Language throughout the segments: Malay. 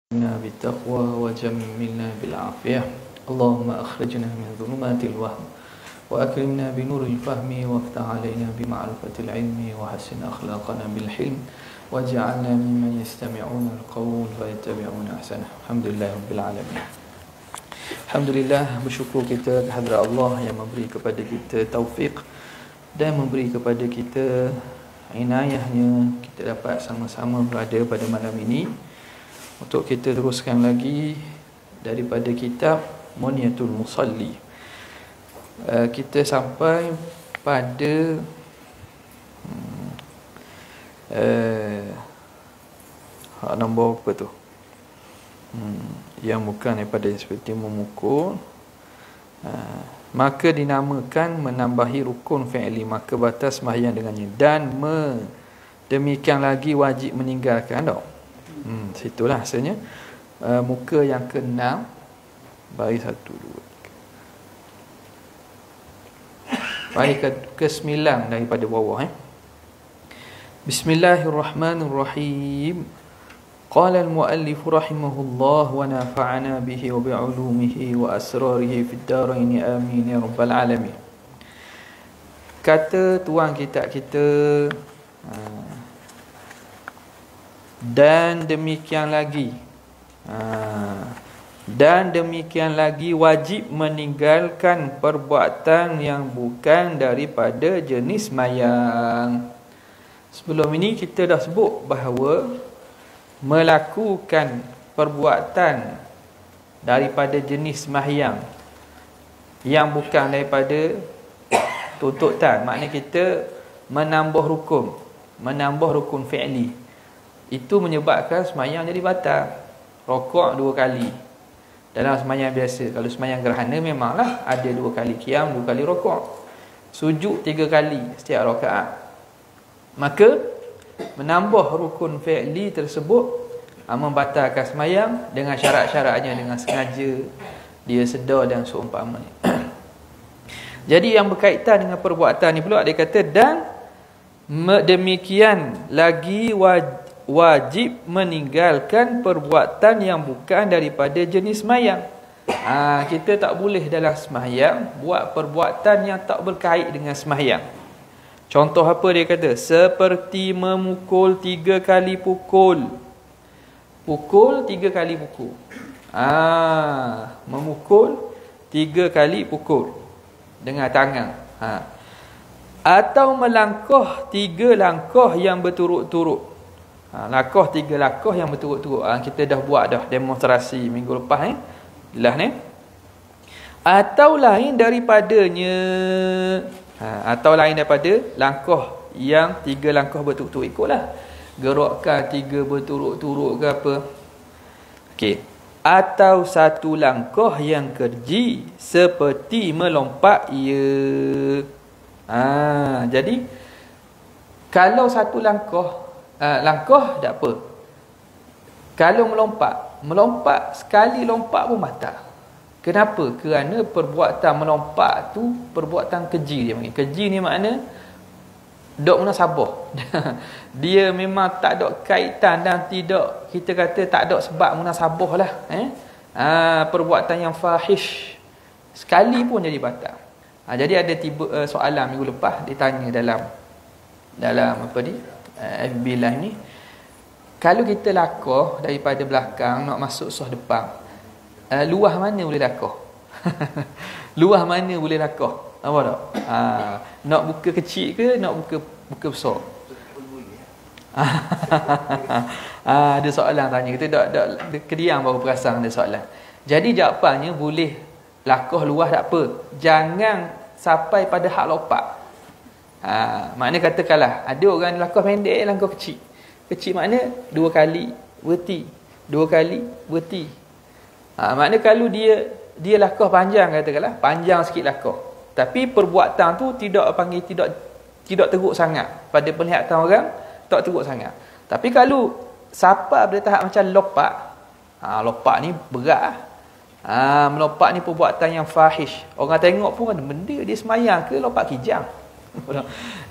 بالتقوى وجملنا بالعافية. اللهم أخرجنا من ظلمات الوهم وأكرمنا بنور الفهم وافتح علينا بمعرفة العلم وحسن أخلاقنا بالحلم واجعلنا ممن يستمعون القول فيتبعون أحسنه. الحمد لله رب العالمين. Alhamdulillah, bersyukur kita kehadrat Allah yang memberi kepada kita taufik dan memberi kepada kita inayahnya kita dapat sama-sama berada pada malam ini untuk kita teruskan lagi daripada kitab Munyatul Musalli. Kita sampai pada nombor apa tu? Yang bukan daripada seperti memukul, maka dinamakan menambahi rukun fi'li, maka batas sembahyang dengannya, dan demikian lagi wajib meninggalkan tau. Situlah rasanya muka yang ke-6 baris 1 2 baris ke-9 daripada bawah. Bismillahirrahmanirrahim. Qala al-muallif rahimahullah wa nafa'ana bihi wa bi'ulumihi wa asrarihi fid darain amin ya rabbal alamin. Kata tuan kitab kita, dan demikian lagi wajib meninggalkan perbuatan yang bukan daripada jenis mayang. Sebelum ini kita dah sebut bahawa melakukan perbuatan daripada jenis sembahyang yang bukan daripada tuntutan, maknanya kita menambah rukun fi'li, itu menyebabkan sembahyang jadi batal. Rokok 2 kali dalam sembahyang biasa. Kalau sembahyang gerhana memanglah ada 2 kali qiyam, 2 kali rokok. Sujud 3 kali setiap rakaat. Maka menambah rukun fi'li tersebut membatalkan sembahyang dengan syarat-syaratnya, dengan sengaja, dia sedar dan seumpamanya. Jadi yang berkaitan dengan perbuatan ni pula dia kata, dan demikian lagi wajib meninggalkan perbuatan yang bukan daripada jenis sembahyang. Kita tak boleh dalam sembahyang buat perbuatan yang tak berkait dengan sembahyang. Contoh apa dia kata? Seperti memukul 3 kali pukul. Pukul 3 kali pukul. Memukul 3 kali pukul dengan tangan. Atau melangkah 3 langkah yang berturut-turut. Langkah 3 langkah yang berturut-turut. Kita dah buat dah demonstrasi minggu lepas jelas ni. Atau lain daripadanya. Atau lain daripada langkah yang 3 langkah berturut-turut. Ikutlah gerakkan 3 berturut-turut ke apa. Okey. Atau 1 langkah yang keji seperti melompat ia. Jadi kalau 1 langkah tak apa. Kalau melompat sekali lompat pun batal. Kenapa? Kerana perbuatan melompat tu perbuatan keji dia panggil. Keji ni makna dok munasabah. Dia memang tak ada kaitan dan tidak, kita kata tak ada sebab munasabah lah. Perbuatan yang fahish sekali pun jadi batal. Jadi ada tiba soalan minggu lepas ditanya dalam apa ni? FB Live ni. Kalau kita lakah daripada belakang nak masuk sah depan, luah mana boleh lakah? Luah mana boleh lakah? Apa tak? Nak buka kecil ke nak buka besar? Ada soalan tanya. Kita dak kediam baru perasan ada soalan. Jadi jawapannya boleh lakah luah tak apa. Jangan sampai pada hak lompat. Maknanya katakanlah ada orang lakah pendek, langkah kecil. Kecil makna 2 kali berhenti. 2 kali berhenti. Maknanya kalau dia lakah panjang, katakanlah panjang sikit lakah, tapi perbuatan tu tidak teruk sangat pada penglihatan orang, tak teruk sangat. Tapi kalau sampai pada tahap macam lompat, lompat ni berat. Melompat ni perbuatan yang fahish. Orang tengok pun benda dia semayang ke lompat kijang.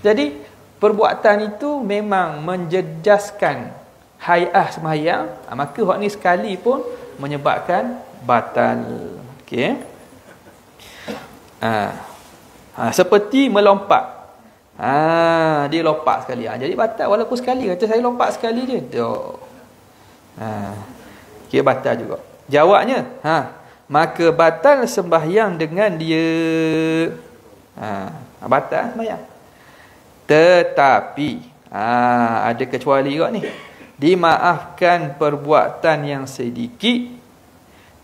Jadi perbuatan itu memang menjejaskan hai'ah sembahyang, maka hak ni sekali pun menyebabkan batal. Okey. Seperti melompat. Dia lompat sekali. Jadi batal walaupun sekali. Kata saya lompat sekali je. Kira batal juga. Jawabnya, maka batal sembahyang dengan dia. Batal sembahyang. Tetapi ada kecuali juga ni. Dimaafkan perbuatan yang sedikit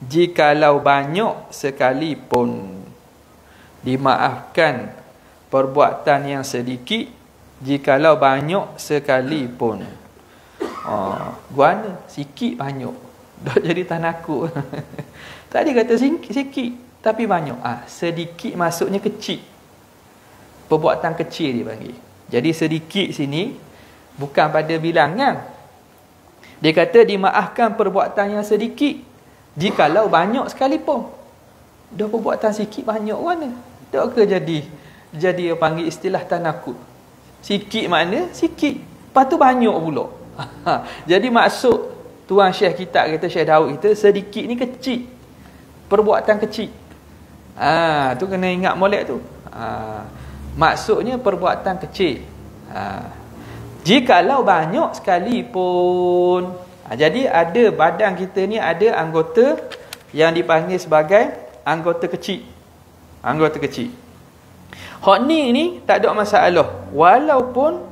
jikalau banyak sekalipun. Dimaafkan perbuatan yang sedikit jikalau banyak sekalipun. Guana sikit banyak dah jadi tanakut. Tadi kata sikit tapi banyak. Sedikit maksudnya kecil. Perbuatan kecil dia panggil. Jadi sedikit sini bukan pada bilangan. Dia kata dimaafkan perbuatan yang sedikit jikalau banyak sekalipun. Dah perbuatan sikit banyak mana? Tak ke jadi panggil istilah tanakut. Sikit makna sikit, lepas tu banyak pula. Jadi maksud tuan Syekh kita kata, Syekh Daud kita, sedikit ni kecil. Perbuatan kecil. Tu kena ingat molek tu. Maksudnya perbuatan kecil. Jikalau banyak sekalipun. Jadi ada badan kita ni ada anggota yang dipanggil sebagai anggota kecil. Anggota kecil. Hak ni tak ada masalah. Walaupun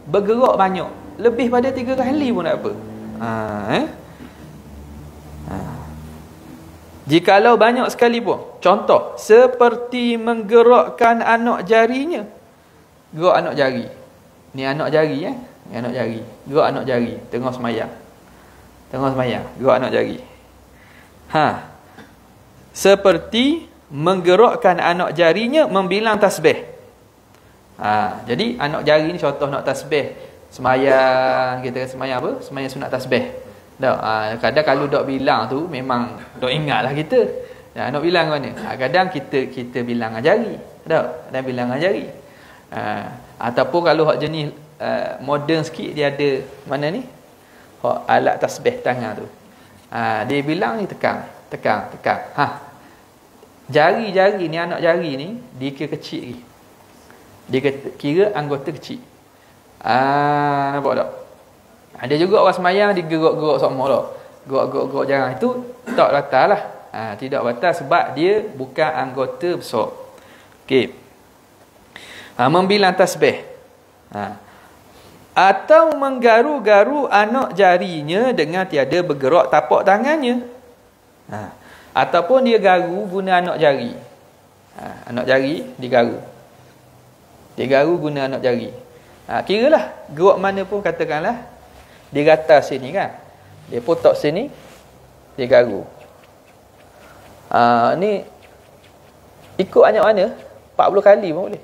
bergerak banyak. Lebih pada 3 kali pun tak apa. Jikalau banyak sekali pun. Contoh, seperti menggerakkan anak jarinya. Gerak anak jari. Ni anak jari Ni anak jari. Gerak anak jari. Tengah semayang. Gerak anak jari. Seperti menggerakkan anak jarinya membilang tasbih. Jadi anak jari ni contoh nak tasbih. Semayang, kita semayang apa? Semayang sunat tasbih. Kadang kalau dok bilang tu memang dok ingatlah kita. Nak bilang mana? Kadang kita bilang jari. Kadang bilang jari. Ataupun kalau hak jenis moden sikit dia ada mana ni? Hak alat tasbih tangan tu. Dia bilang ni tekan. Jari-jari ni, anak jari ni dia kira kecil lagi. Dia kira anggota kecil. Nampak tak? Ada juga orang semayang dia gerak-gerak sama tak? Gerak-gerak jarang itu tak batal lah. Tidak batal sebab dia bukan anggota besar. Okey. Membilang tasbih. Atau menggaru-garu anak jarinya dengan tiada bergerak tapak tangannya. Ataupun dia garu guna anak jari. Anak jari digaru. Dia garu guna anak jari. Kiralah gerak mana pun katakanlah dia gatal sini kan. Dia potok sini, dia garu. Ni ikut banyak mana 40 kali pun boleh.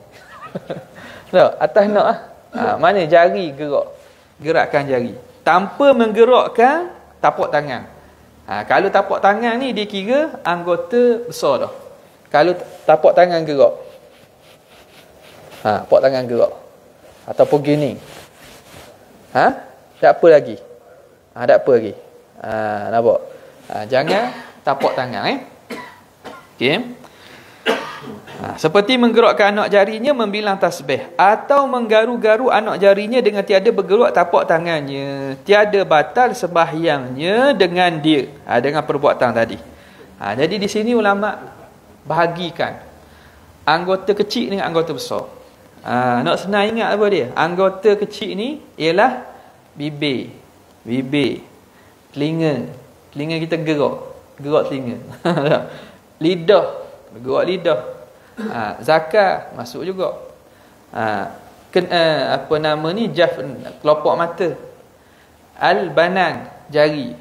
Tak, atas nak mana jari gerak. Gerakkan jari tanpa menggerakkan tapak tangan. Kalau tapak tangan ni dia kira anggota besar dah. Kalau tapak tangan gerak. Tapak tangan gerak. Ataupun gini. Tak apa lagi. Tak apa lagi. Nampak? Jangan tapak tangan Okey. Seperti menggerakkan anak jarinya membilang tasbih atau menggaru-garu anak jarinya dengan tiada bergerak tapak tangannya, tiada batal sembahyangnya dengan dia, dengan perbuatan tadi. Jadi di sini ulama bahagikan anggota kecil dengan anggota besar. Nak senang ingat apa dia? Anggota kecil ni ialah bibir, telinga kita gerak telinga. Lidah, gerak lidah. Zakar masuk juga. Apa nama ni, kelopak mata. Al-banan, jari.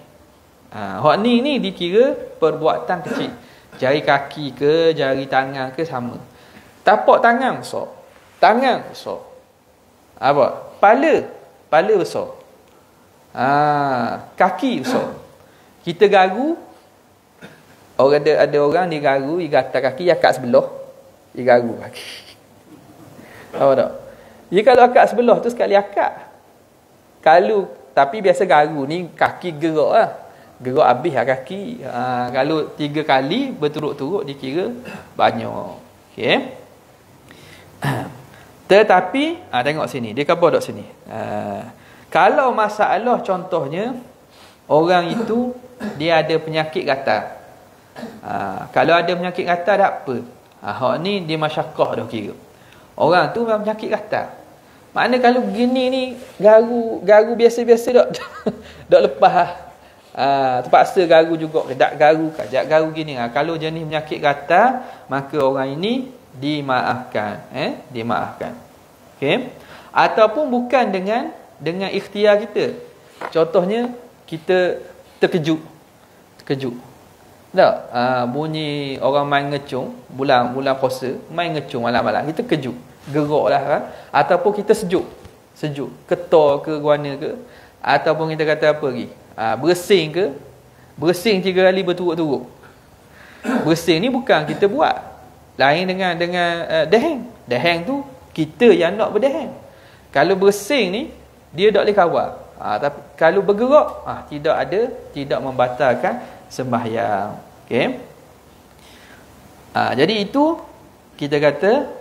Hak ni dikira perbuatan kecil. Jari kaki ke, jari tangan ke sama. Tapak tangan besar. Tangan besar. Apa? Pala besar. Kaki besar. Kita garu, ada orang dia garu, dia gatal kaki, dia akak sebelah. Dia garu kaki. Tahu tak? Dia kalau akak sebelah tu sekali akak. Kalau tapi biasa garu ni kaki gerak lah. Gerak habis lah kaki. Kalau 3 kali berturut-turut dikira banyak. Okey. Tetapi tengok sini, dia kata dok sini. Kalau masalah contohnya orang itu dia ada penyakit gatal. Kalau ada penyakit gatal tak apa. Hak ni dia masyakkah dah kira. Orang tu memang penyakit gatal. Makna kalau begini ni garu biasa-biasa dok dok lepas lah. Terpaksa garu juga, kedak garu, kajak garu gini. Kalau jenis penyakit gatal, maka orang ini dimaafkan, dimaafkan. Okey. Ataupun bukan dengan ikhtiar kita. Contohnya kita terkejut. Tak? Bunyi orang main ngecung bulan puasa, main ngecung malam-malam. Kita kejut, geraklah kan. Ataupun kita sejuk. Ketor ke guana ke, ataupun kita kata apa lagi? Bersing ke? Bersing 3 kali berturut-turut. Bersing ni bukan kita buat. Lain dengan deheng. Deheng tu kita yang nak berdeheng. Kalau bersing ni dia tak boleh kawal. Tapi kalau bergerak tidak membatalkan sembahyang. Okey. Jadi itu kita kata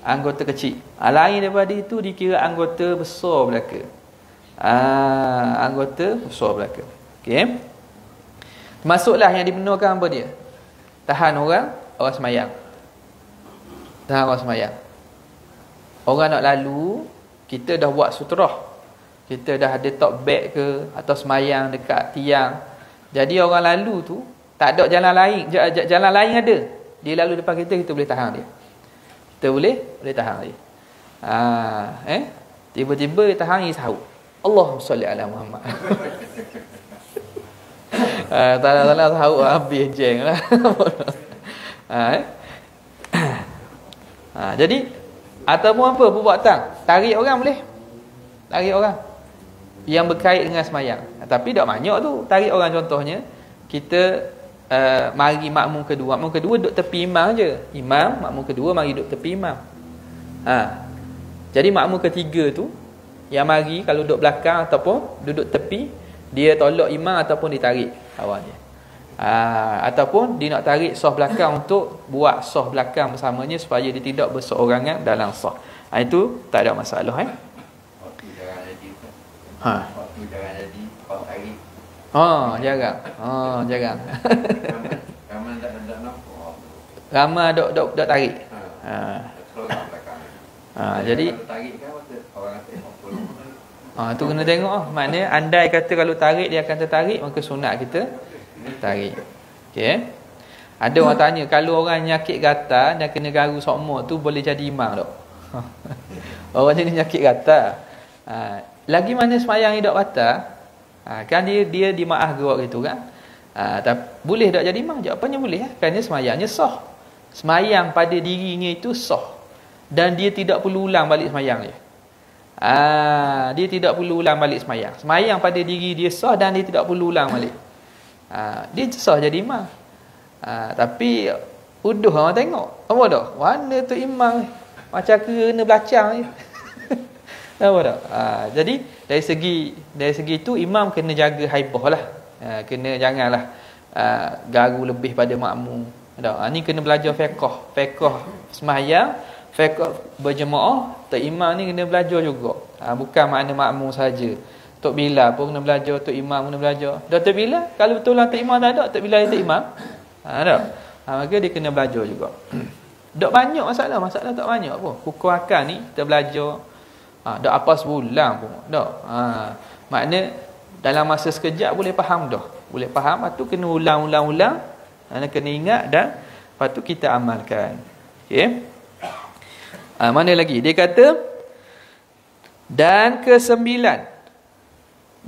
anggota kecil. Lain daripada itu dikira anggota besar belaka. Anggota besar belaka. Okey. Masuklah yang dibenarkan apa dia? Tahan orang semayang. Tahan orang semayang. Orang nak lalu, kita dah buat sutrah. Kita dah ada top bag ke atau semayang dekat tiang. Jadi orang lalu tu tak ada jalan lain. Jalan lain ada. Dia lalu depan kita boleh tahan dia. Kita boleh tahan dia. Tiba-tiba dia tahan dia sahut. Allahumma salli ala Muhammad. Tak sahut habis jeng lah. Jadi ataupun apa perbuatan, tarik orang boleh. Tarik orang yang berkait dengan semayang. Tapi tak banyak tu. Tarik orang contohnya, kita mari makmum kedua. Makmum kedua duduk tepi imam je. Makmum kedua mari duduk tepi imam. Jadi makmum ketiga tu yang mari kalau duduk belakang ataupun duduk tepi, dia tolak imam ataupun ditarik awal dia. Ataupun dia nak tarik saf belakang untuk buat saf belakang bersamanya supaya dia tidak berseorangan dalam saf. Itu tak ada masalah. Waktu jarang jadi. Waktu jarang jadi, kau tarik. Jarang. Jarang. Ramai tak nampak. Ramai dok tarik. Jadi tarik kan orang kata tu kena tengok. Maknanya andai kata kalau tarik dia akan tertarik, maka sunat kita tarik. Okey. Ada orang tanya, kalau orang nyakit gatal dan kena garu sokmo tu boleh jadi imam tak? Orang jenis nyakit gatal. Lagi mana semayang ni tak batal? Kan dia dimaaf gerak gitu kan? Tapi boleh tak jadi imam? Jawapannya boleh kerana semayangnya sah. Semayang pada dirinya itu sah. Dan dia tidak perlu ulang balik semayang dia. Dia tidak perlu ulang balik semayang. Semayang pada diri dia sah dan dia tidak perlu ulang balik. Dia sah jadi imam. Tapi uduh orang tengok. Apa dah? Mana tu imam? Macam kena belacang je. Apa dah? Jadi dari segi itu imam kena jaga haibah lah. Kena janganlah garu lebih pada makmum. Ni kena belajar fiqh sembahyang, fiqh berjemaah. Tok imam ni kena belajar juga. Bukan makna makmum saja. Tok Bilal pun kena belajar, Tok Imam kena belajar. Tok Bilal, kalau betul lah Tok Imam tak ada, Tok Bilal Tok Imam. Maka dia kena belajar juga. Tak banyak masalah tak banyak pun. Hukum akal ni kita belajar. Tak apa sebulan pun. Tak. Makna dalam masa sekejap boleh faham dah. Boleh faham, lepas tu kena ulang-ulang. Kena ingat dan lepas tu kita amalkan. Okey. Mana lagi? Dia kata dan ke-9,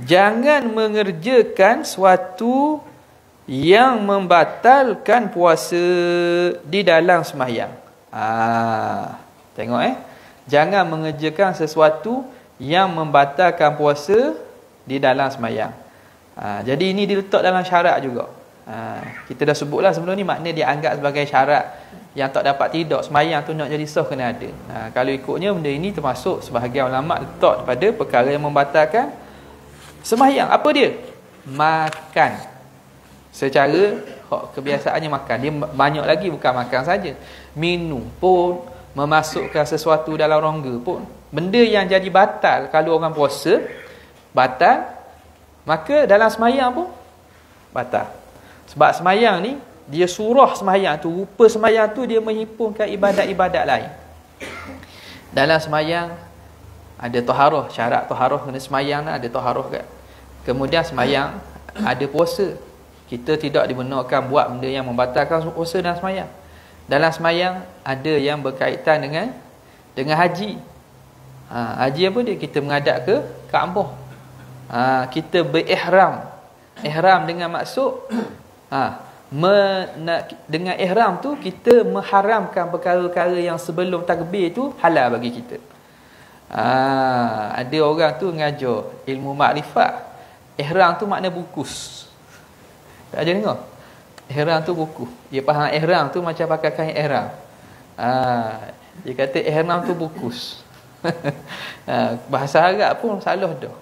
jangan mengerjakan suatu yang membatalkan puasa di dalam sembahyang. Tengok jangan mengerjakan sesuatu yang membatalkan puasa di dalam sembahyang. Jadi ini diletak dalam syarat juga. Kita dah sebutlah sebelum ni, makna dia anggap sebagai syarat yang tak dapat tidak. Semayang tu nak jadi sah kena ada. Kalau ikutnya benda ini termasuk sebahagian ulama letak pada perkara yang membatalkan semayang. Apa dia? Makan. Secara kebiasaannya makan. Dia banyak lagi, bukan makan saja. Minum pun, memasukkan sesuatu dalam rongga pun. Benda yang jadi batal kalau orang puasa, batal. Maka dalam semayang pun batal. Sebab semayang ni, dia surah semayang tu, rupa semayang tu dia menghimpunkan ibadat-ibadat lain. Dalam semayang ada taharah, syarat taharah kena semayang ada taharah kan. Kemudian semayang ada puasa. Kita tidak dibenarkan buat benda yang membatalkan puasa dan semayang. Dalam semayang ada yang berkaitan dengan haji. Haji apa dia? Kita menghadap ke Kaabah. Kita berihram. Ihram dengan maksud dengan ihram tu kita mengharamkan perkara-perkara yang sebelum takbir tu halal bagi kita. Ada orang tu ngajar ilmu makrifat. Ihram tu makna bungkus. Tak ada dengar? Ihram tu buku. Dia faham ihram tu macam pakai kain ihram. Dia kata ihram tu bungkus. Bahasa Arab pun salah dah.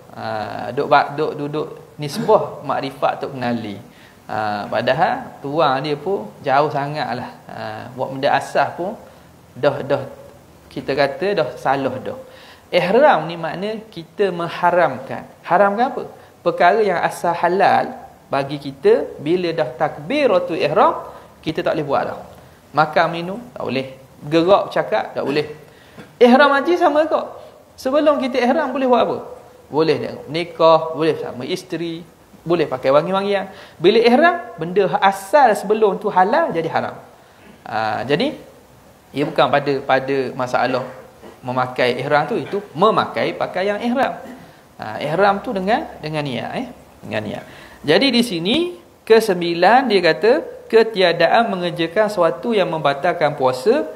Duduk nisbah makrifat tu kenali. Padahal tuang dia pun jauh sangatlah. Buat benda asas pun dah kita kata dah salah dah. Ihram ni makna kita mengharamkan. Haramkan apa? Perkara yang asal halal bagi kita, bila dah takbiratul ihram, kita tak boleh buat dah. Makan minum tak boleh. Gerak bercakap tak boleh. Ihram haji sama kok. Sebelum kita ihram boleh buat apa? Boleh nikah, boleh sama isteri, boleh pakai wangi-wangian. Bila ihram, benda asal sebelum tu halal jadi haram. Jadi ia bukan pada masalah memakai ihram tu, itu memakai pakaian ihram. Ihram tu dengan niat dengan niat. Jadi di sini ke-9 dia kata ketiadaan mengerjakan sesuatu yang membatalkan puasa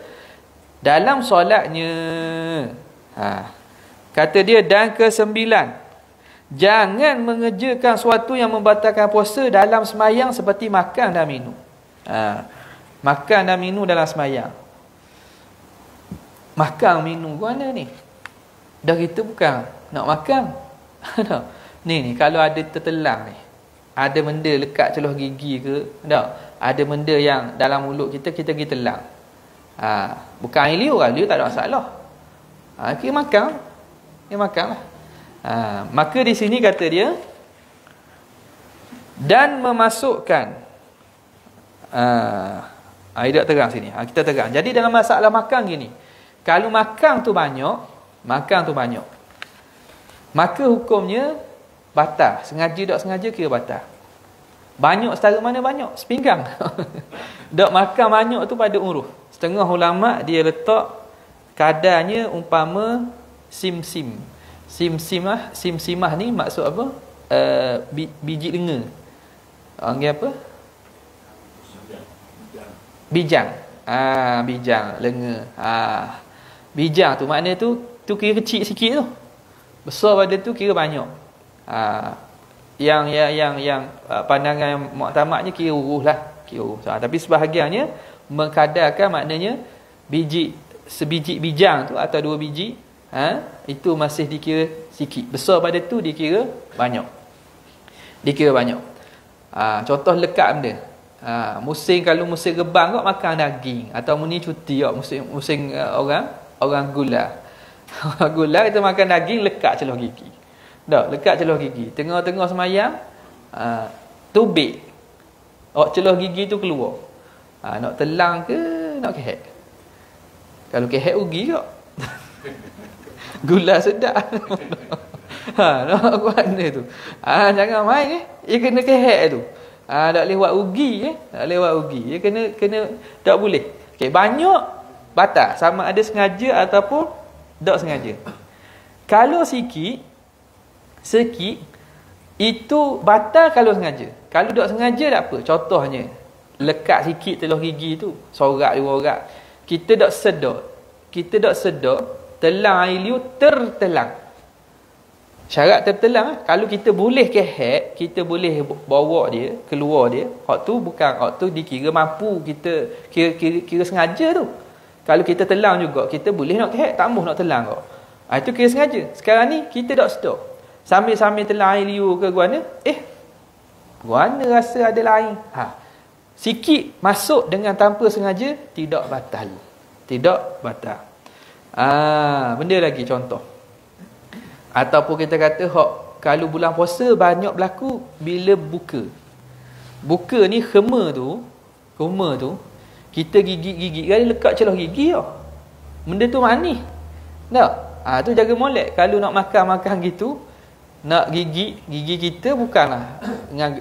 dalam solatnya. Kata dia, dan ke-9, jangan mengerjakan sesuatu yang membatalkan puasa dalam semayang seperti makan dan minum. Makan dan minum dalam semayang. Makan minum mana ni? Dah kita bukan nak makan. Ni kalau ada tertelang ni, ada benda lekat celah gigi ke, tak? Ada benda yang dalam mulut kita pergi telang. Bukan air liur tak ada masalah. Kita makan. Dia makanlah. Maka di sini kata dia, dan memasukkan. Tidak terang sini. Kita terang. Jadi dalam masalah makan gini, kalau makan tu banyak, maka hukumnya batal. Sengaja tak sengaja kira batal. Banyak setara mana banyak? Sepinggang. Dok makan banyak tu pada uruh. Setengah ulama dia letak kadarnya umpama sim-sim. Sim-simah ni maksud apa? Biji lenga. Panggil apa? Bijang. Bijang lenga. Bijang tu makna tu kira kecil sikit tu. Besar pada tu kira banyak. Yang pandangan yang muktamadnya kira uruh lah. Tapi sebahagiannya mengkadarkan maknanya sebiji bijang tu atau 2 biji, itu masih dikira sikit. Besar pada tu dikira banyak. Contoh lekat benda. Kalau musim rebang kau makan daging, atau ni cuti musim orang gula. Orang gula kita makan daging lekat celah gigi. Lekat celah gigi. Tengah-tengah semayang, tubik. Celah gigi tu keluar. Nak telang ke nak kehek? Kalau kehek rugi kok. Gula sedap. Nak buat benda tu. Jangan main Ia kena kehek tu. Tak lewat rugi Tak lewat rugi. Ia kena tak boleh. Banyak batal, sama ada sengaja ataupun tak sengaja. Kalau sikit itu batal kalau sengaja. Kalau tak sengaja tak apa. Contohnya lekat sikit telah gigi tu, sorak 2 orang. Kita tak sedar telang air liur tertelang. Syarat tertelang kalau kita boleh kehat, kita boleh bawa dia keluar dia, hak tu bukan, hak tu dikira mampu, kita kira sengaja tu. Kalau kita telang juga, kita boleh nak kehat, tak mahu nak telang kau. Itu kira sengaja. Sekarang ni kita tak sedar. Sambil-sambil telang air liur ke guana, guana rasa ada lain. Sikit masuk dengan tanpa sengaja, tidak batal. Tidak batal. Benda lagi contoh. Ataupun kita kata kalau bulan puasa banyak berlaku bila buka. Buka ni khema tu kita gigit-gigit kali lekat celah gigi tau. Benda tu manis. Tak? Tu jaga molek. Kalau nak makan gitu, nak gigi kita bukanlah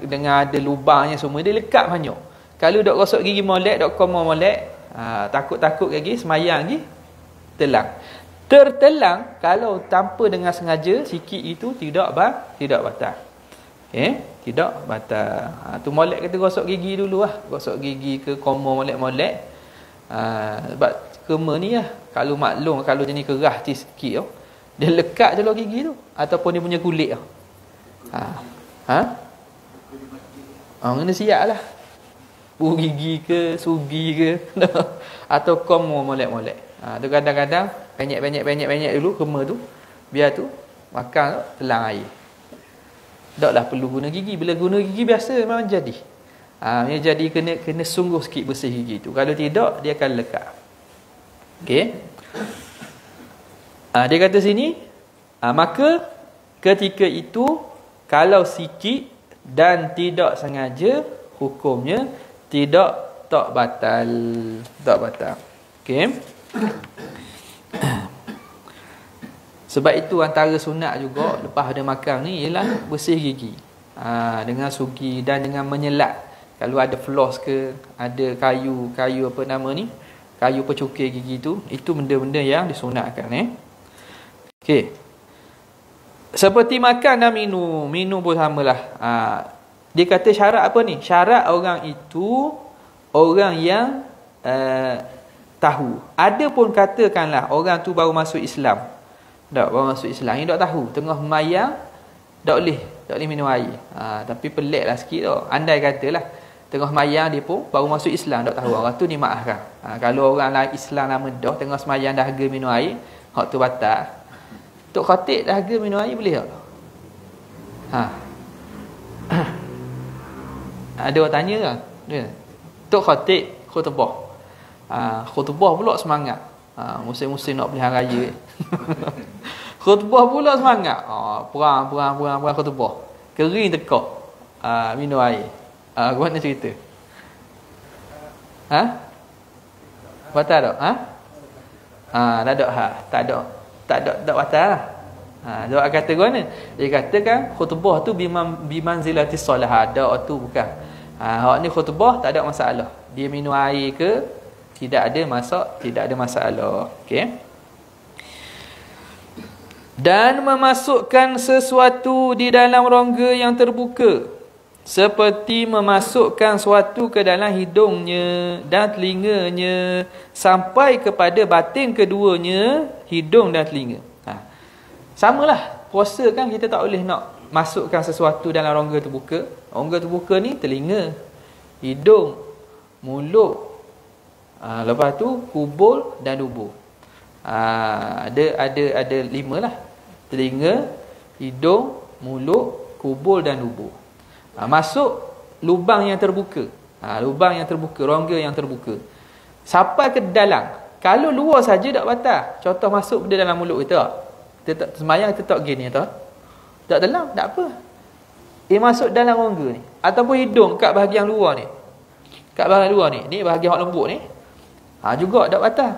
dengan ada lubangnya semua, dia lekat banyak. Kalau dok gosok gigi molek, dok koma molek, takut-takut lagi semayang lagi telang. Tertelang kalau tanpa dengan sengaja sikit itu tidak batal. Tidak batal. Tu molek kita gosok gigi dulu lah. Gosok gigi ke koma molek-molek. Sebab kema ni lah, kalau maklum kalau jenis keras sikit tau, dia lekat je lah gigi tu ataupun dia punya kulit tau. Kena siap lah. Gigi ke, sugi ke atau koma molek-molek. Tu kadang-kadang banyak dulu kema tu, biar tu makan tu telang air. Taklah perlu guna gigi. Bila guna gigi biasa memang jadi. Dia jadi kena sungguh sikit bersih gigi tu. Kalau tidak dia akan lekat. Okey. Dia kata sini, maka ketika itu kalau sikit dan tidak sengaja, hukumnya tak batal. Okey. Sebab itu antara sunat juga lepas ada makan ni ialah bersih gigi. Dengan sugi dan dengan menyelat. Kalau ada floss ke, ada kayu apa nama ni? Kayu pencukir gigi tu, itu benda-benda yang disunatkan Okey. Seperti makan dan minum pun samalah. Dia kata syarat apa ni? Syarat orang itu orang yang tahu. Ada pun katakanlah orang tu baru masuk Islam. Baru masuk Islam ni tak tahu, tengah memayang tak boleh minum air. Tapi peliklah sikit tau. Andai katalah tengah mayang dia pun baru masuk Islam tak tahu, orang tu dimaafkan. Kalau orang lain Islam lama dah tengah semayang dahaga minum air, hak tu batal. Tok khatib dahaga minum air boleh tak? Ada orang tanya kan? Tok khatib khutbah. Khutbah pula semangat. Musim-musim nak pilihan raya. Khutbah pula semangat. Perang khutbah. Kering tekak. Minum air. Mana cerita? Batal tak? Tak ada batal lah. Dia kata mana? Dia katakan khutbah tu bimanzilati solah. Ada tu bukan. Hak ni khutbah tak ada masalah. Dia minum air ke tidak ada masalah. Okey. Dan memasukkan sesuatu di dalam rongga yang terbuka, seperti memasukkan sesuatu ke dalam hidungnya dan telinganya sampai kepada batin keduanya, hidung dan telinga. Samalah, puasa kan kita tak boleh nak masukkan sesuatu dalam rongga terbuka. Rongga terbuka ni telinga, hidung, mulut. Lepas tu kubul dan lubur. Ada 5 lah. Telinga, hidung, mulut, kubul dan lubur. Masuk lubang yang terbuka. Lubang yang terbuka, rongga yang terbuka. Sampai ke dalam. Kalau luar saja tak batal. Contoh masuk benda dalam mulut kita. Kita tak semayang, kita tak gini tak? Tak telang, tak apa. Dia masuk dalam rongga ni. Ataupun hidung kat bahagian luar ni. Kat bahagian luar ni. Ni bahagian hak lembut ni. Juga tak batal.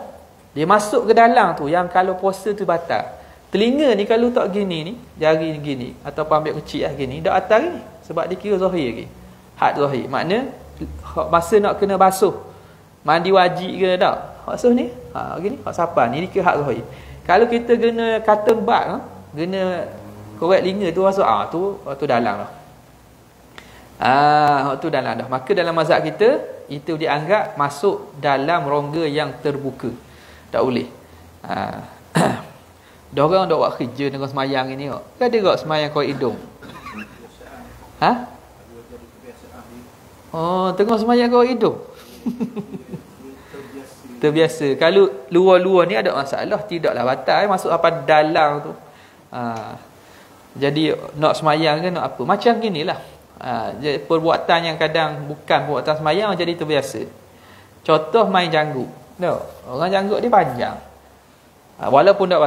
Dia masuk ke dalam tu, yang kalau puasa tu batal. Telinga ni kalau tak gini ni, jari ni gini, atau ambil kecil lah gini, tak batal ni. Sebab dia kira zahir lagi. Had zahir. Makna masa nak kena basuh, mandi wajib ke tak? Basuh ni, gini, hak sapan ni kira hak zahir. Kalau kita kena cotton bud, kena korek telinga tu masuk, tu dalam lah. Tu dalam dah. Maka dalam mazhab kita, itu dianggap masuk dalam rongga yang terbuka. Tak boleh. Dah orang dah buat kerja dengan semayang ini kok. Kan ada kok semayang kau hidung. Ha? Oh, tengah semayang kau hidung. Terbiasa. Kalau luar-luar ni ada masalah, tidaklah batal masuk apa dalam tu. Jadi nak semayang ke nak apa? Macam ginilah. Jadi perbuatan yang kadang bukan perbuatan semayang jadi terbiasa. Contoh main janggut. No, orang janggut dia panjang. Walaupun tak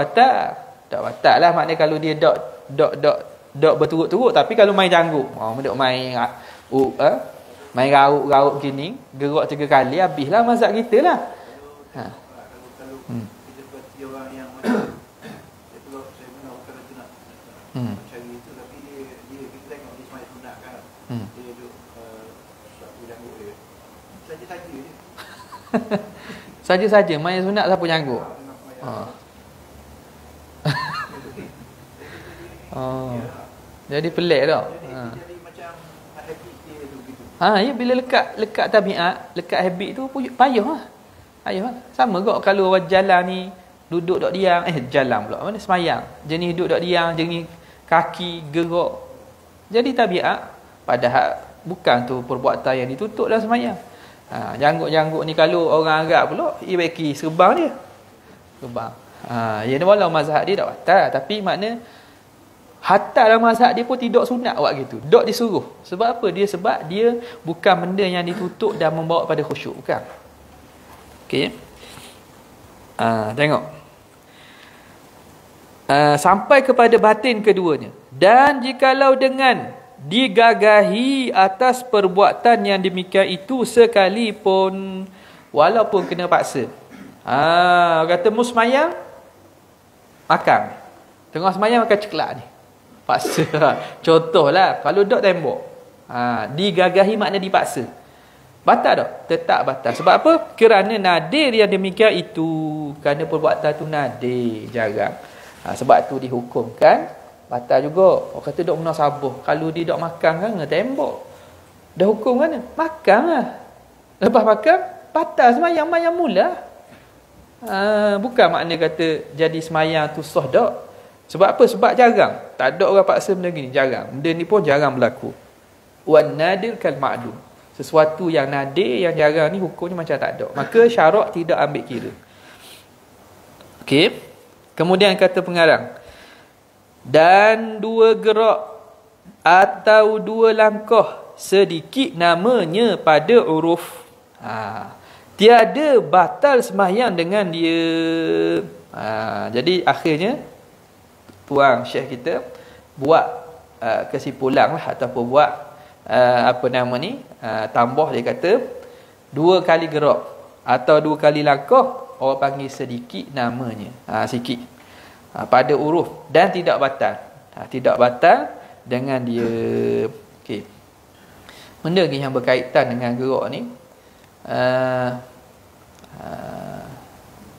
batal lah, maknanya kalau dia dok berturut-turut, tapi kalau main janggut, dok main main raut gini, gerak 3 kali habislah mazhab kita lah. Kalau kita berarti orang yang macam saya benar kalau tu nak cari itu, tapi dia kita tengok dia semai sunat kan. Dia duk sapu janggut dia. Saja-saja je. Saja-saja main sunat sapu janggut. Jadi pelik tak? Jadi macam habit dia tu gitu. Ya, bila lekat tabiat, lekat habit tu payah lah. Sama kok kalau orang jalan ni duduk dok diam, jalan pula. Mana semayang. Jenis duduk dok diam, jenis kaki gerak. Jadi tabiat, padahal bukan tu perbuatan yang ditutup dalam semayang. Janggut-janggut ni kalau orang Arab pula, ia bagi serbang dia. Serbang. Ya, walau mazhab dia tak batal, tapi makna hatta dalam mazhab dia pun tidak sunat buat gitu. Dok disuruh. Sebab apa? Sebab dia bukan benda yang ditutup dan membawa pada khusyuk, bukan. Okey. Tengok. Sampai kepada batin keduanya. Dan jikalau dengan digagahi atas perbuatan yang demikian itu sekalipun, walaupun kena paksa. Kata musmayang makan. Tengah semayang makan ceklak ni. Paksa. Contohlah, kalau dok tembok. Digagahi makna dipaksa. Batal tak? Tetap batal. Sebab apa? Kerana nadir yang demikian itu. Kerana perbuatan tu nadir, jarang. Sebab tu dihukumkan batal juga. Orang kata dok munasabah. Kalau dia dok makan kan dengan tembok, dah hukum kan? Makan lah. Lepas makan, batal semayang mula. Bukan makna kata jadi semayang tu sah dak. Sebab apa? Sebab jarang. Tak ada orang paksa benda gini. Jarang. Benda ni pun jarang berlaku. Wan nadir kal ma'lum. Sesuatu yang nadir, yang jarang ni hukumnya macam tak ada. Maka syarak tidak ambil kira. Okey. Kemudian kata pengarang. Dan 2 gerak atau 2 langkah sedikit namanya pada uruf. Tiada batal sembahyang dengan dia. Jadi akhirnya tuan Syekh kita buat kesimpulan lah, ataupun buat tambah. Dia kata 2 kali gerak atau 2 kali langkah orang panggil sedikit namanya, sikit, pada uruf, dan tidak batal dengan dia. Okey, benda yang berkaitan dengan gerak ni,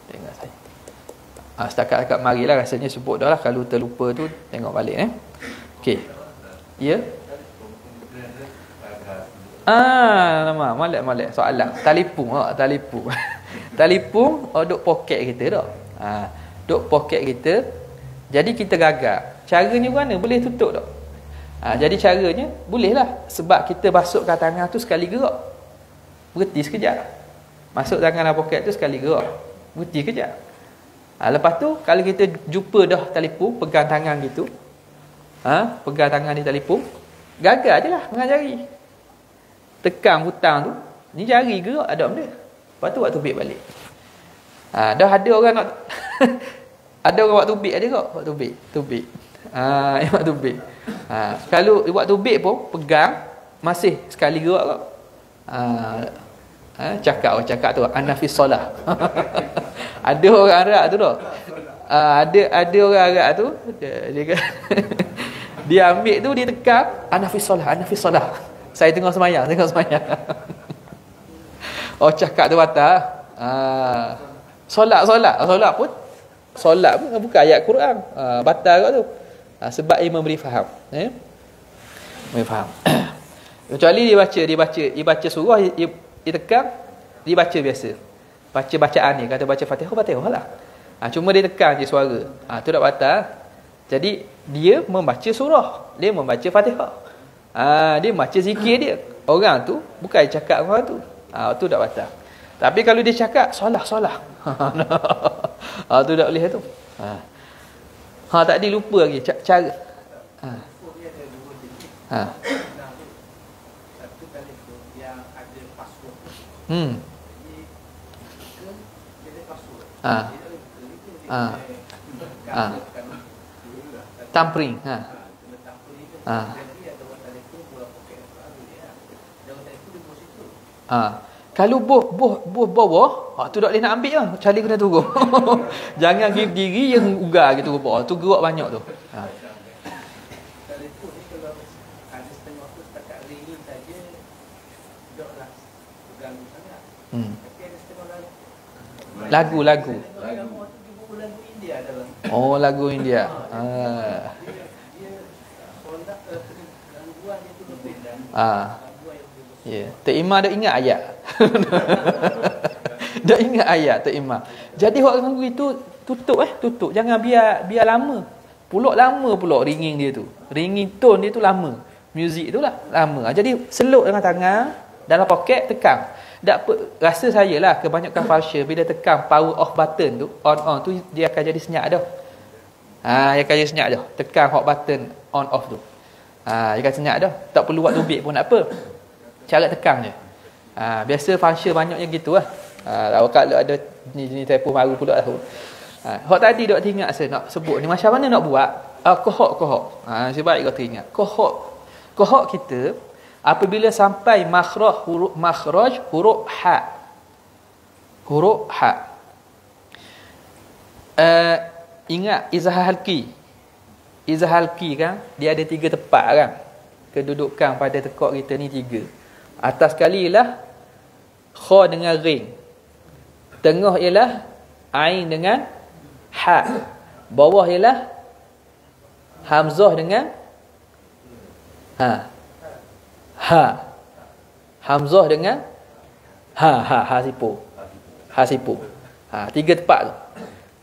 tengok saya setakat marilah rasanya sebut dah lah. Kalau terlupa tu tengok balik. Okey, ya. Malak soalan. Telefon. Telefon duk poket kita dah. Duk poket kita. Jadi kita gagal. Caranya mana? Boleh tutup tak? Jadi caranya bolehlah, sebab kita masukkan tangan tu sekali gerak. Berhenti sekejap. Masuk tangan dalam poket tu sekali gerak. Berhenti sekejap. Lepas tu kalau kita jumpa dah telefon, pegang tangan gitu. Pegang tangan di telefon, gagal je lah dengan jari. Tekan hutang tu, ni jari gerak ada benda. Lepas tu buat tubik balik. Dah ada orang nak ada orang buat tubik ada tak? Buat tubik. Buat tubik. Kalau buat tubik pun pegang masih sekali gerak tak? Cakap tu anafis solah. Ada orang Arab tu dah. Ada orang Arab tu dia ambil tu, dia tekan anafis solah. Saya tengah semayang. Cakap tu batal. Solat pun bukan ayat Quran. Batal kat tu. Sebab ia memberi faham. Memberi faham. Kecuali dia baca surah, dia tekan, dia baca biasa. Baca bacaan ni, kata baca Fatihah lah. Cuma dia tekan je suara. Tu tak batal. Jadi dia membaca surah, dia membaca Fatihah. Dia baca zikir dia. Orang tu bukan cakap orang tu. Tu tak batal. Tapi kalau dia cakap solah. Tu tak boleh tu. Tadi lupa lagi cara. Satu kali tu yang ada password. Tampering. Kalau boh bawah, tu tak boleh nak ambil lah. Cari kena turun. Jangan diri yang ugar gitu ke bawah. Tu gerak banyak tu. Telefon ni kalau ada setengah tu setakat ringing saja, taklah ganggu sangat. Tapi ada setengah Lagu. lagu India dalam. Lagu India. Dia solat gangguan itu berbeza. Ya, Tok Imam dah ingat ayat. Dah ingat ayat Tok Imam. Jadi orang ganggu itu tutup. Jangan biar lama. Lama pulak ringing dia tu. Ringing tone dia tu lama. Muzik tu lah lama. Jadi seluk dengan tangan dalam poket, tekan. Rasa saya lah kebanyakan falsya bila tekan power off button tu, on tu dia akan jadi senyap dah. Dia akan jadi senyap dah. Tekan hot button on off tu. Dia akan senyap dah. Tak perlu buat tubik pun tak apa. Cara tekan je. Biasa function banyaknya gitu lah. Kalau ada ni telefon baru pula lah. Hak tadi dok teringat saya nak sebut ni macam mana nak buat? Kohok. Sebaik kau teringat. Kohok kita apabila sampai makhraj huruf ha. Ingat izhar halqi. Izhar halqi kan dia ada 3 tempat kan. Kedudukan pada tekak kita ni 3. Atas sekali ialah kha dengan ring. Tengah ialah ain dengan ha. Bawah ialah hamzah dengan ha. Hamzah dengan ha sipu. 3 tempat tu.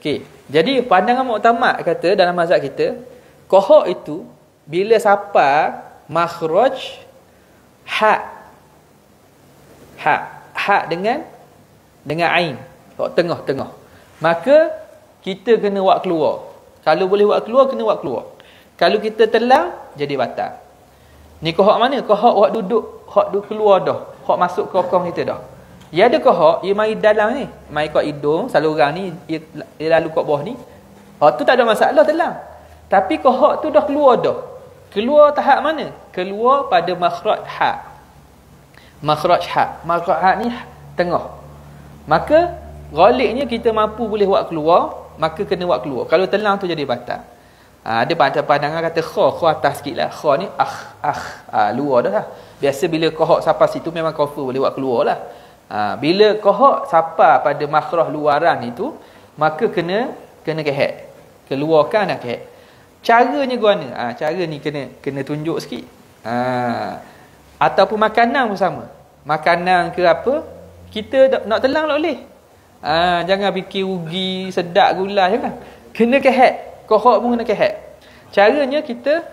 Okey. Jadi pandangan muktamad kata dalam mazhab kita, kohok itu bila sapa makhraj ha dengan ain, tengah. Maka kita kena buat keluar. Kalau boleh buat keluar, kena buat keluar. Kalau kita telang, jadi batal. Ni kohok mana? Kohok hak duduk keluar dah. Hak masuk ke kokong kita dah. Dia ada kohok, dia mari dalam ni. Mari kat hidung, saluran ni, dia lalu kat bawah ni. Tu tak ada masalah telang. Tapi kohok tu dah keluar dah. Keluar tahap mana? Keluar pada makhraj ha. Makhraj ha ni tengah. Maka ghaliknya kita mampu boleh buat keluar, maka kena buat keluar. Kalau telang tu jadi batal. Ada pandangan kata kha atas sikit lah. Kha ni luar dah lah. Biasa bila kohok sapa situ memang cover boleh buat keluar lah. Bila kohok sapa pada makhraj luaran itu, maka kena kehat. Keluarkan dan kehat. Caranya guna. Cara ni kena tunjuk sikit. Ataupun makanan pun sama. Makanan ke apa, kita nak telang tak boleh. Jangan fikir rugi, sedap gula je kan. Kena kehat. Kohok pun kena kehat. Caranya kita,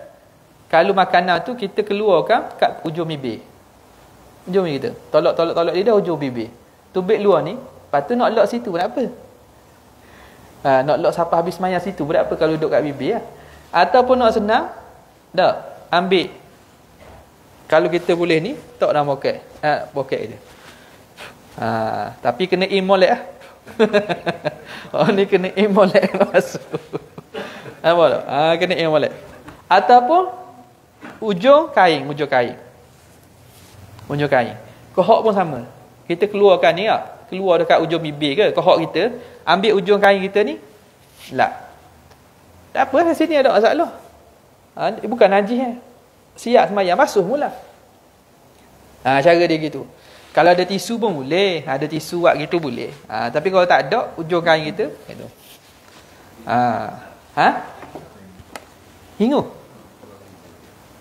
kalau makanan tu kita keluarkan kat ujung bibir. Ujung bibir kita. Tolak lidah ujung bibir. Tubik luar ni, lepas tu nak lock situ pun tak apa. Nak lock sampai habis mayang situ pun tak apa kalau duduk kat bibir lah. Ataupun nak senang, ambil. Kalau kita boleh ni, tok dalam poket. Poket dia. Tapi kena molek lah. Ni kena molek masuk. Apa tak? Kena molek. Ataupun ujung kain. Kohok pun sama. Kita keluarkan ni tak? Keluar dekat ujung bibir ke kohok kita, ambil ujung kain kita ni. Tak apa, sini ada masalah. Bukan najis siap semayang, basuh mula. Cara dia gitu. Kalau ada tisu pun boleh. Ada tisu buat gitu boleh. Tapi kalau tak ada, ujung kain kita gitu. Hingu.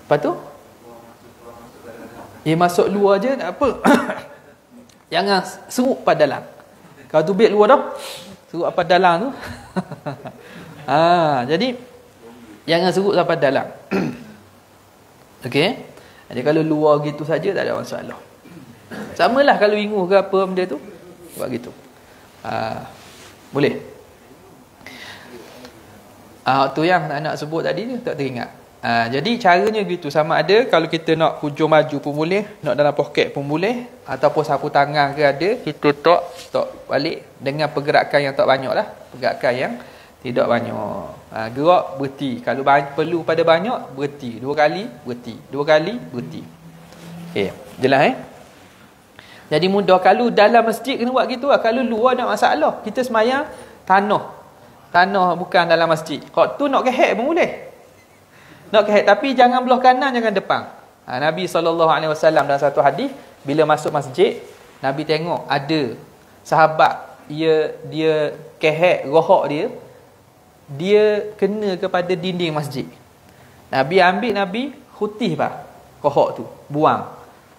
Lepas tu masuk luar je tak apa. Jangan seruk pada dalam. Kalau tubik luar dah, Surut apa dalam tu. Jadi jangan surut sampai dalam. Okey. Jadi kalau luar gitu saja tak ada masalah. Samalah kalau inguh ke apa benda tu, buat gitu. Boleh. Tu yang nak sebut tadi tu tak teringat. Jadi caranya gitu, sama ada kalau kita nak hujung maju pun boleh, nak dalam poket pun boleh, ataupun sapu tangan ke ada, kita tok balik dengan pergerakan yang tak banyak lah, pergerakan yang tidak banyak. Gerak berhenti, kalau perlu pada banyak berhenti, 2 kali berhenti, 2 kali berhenti. Okey, jelas Jadi mudah. Kalau dalam masjid kena buat gitu lah. Kalau luar tak masalah, kita semayang tanah bukan dalam masjid, kau tu nak kehek pun boleh. Nak kehek, tapi jangan belah kanan, jangan depan. Nabi SAW dalam satu hadis, bila masuk masjid, Nabi tengok ada sahabat, dia kehek rohak dia kena kepada dinding masjid. Nabi ambil, Nabi khutih rohak tu, buang.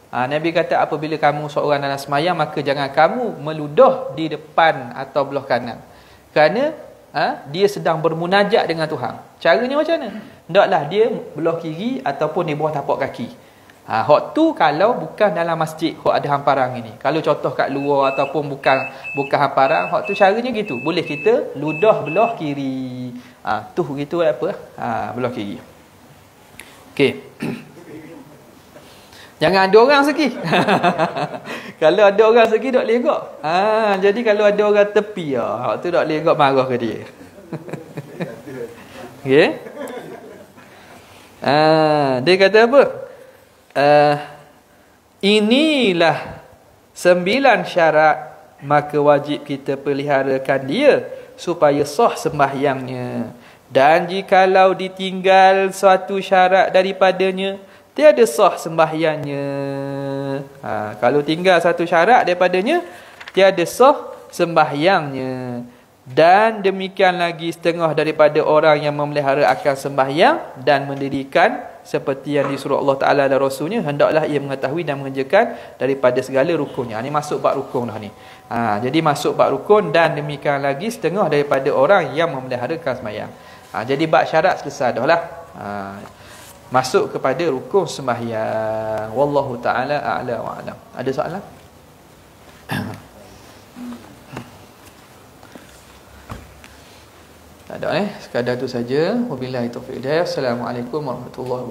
Nabi kata, apabila kamu seorang dalam semayang, maka jangan kamu meludah di depan atau belah kanan, kerana dia sedang bermunajat dengan Tuhan. Caranya macam mana? Hendaklah dia belah kiri ataupun di bawah tapak kaki. Hak tu kalau bukan dalam masjid, hak ada hamparan ini. Kalau contoh kat luar ataupun bukan hamparan, hak tu caranya gitu. Boleh kita ludah belah kiri. Tu gitu apa? Belah kiri. Okey. Jangan ada orang segi. Kalau ada orang segi tak legak. Jadi kalau ada orang tepi, hak tu tak legak, marah ke dia. Okey. Dia kata apa? Inilah 9 syarat, maka wajib kita peliharakan dia supaya sah sembahyangnya. Dan jikalau ditinggal suatu syarat daripadanya, tiada sah sembahyangnya. Kalau tinggal satu syarat daripadanya, tiada sah sembahyangnya. Dan demikian lagi setengah daripada orang yang memelihara akan sembahyang dan mendirikan seperti yang disuruh Allah Ta'ala dan Rasulnya, hendaklah ia mengetahui dan mengerjakan daripada segala rukunnya. Ini masuk bab rukun dah ni. Jadi masuk bab rukun, dan demikian lagi setengah daripada orang yang memelihara akan sembahyang. Jadi bab syarat selesai dah lah. Masuk kepada rukun sembahyang. Wallahu Ta'ala a'la wa a'lam. Ada soalan? Tak ada sekadar tu saja. Wabillahi taufiq hidayah. Assalamualaikum warahmatullahi wabarakatuh.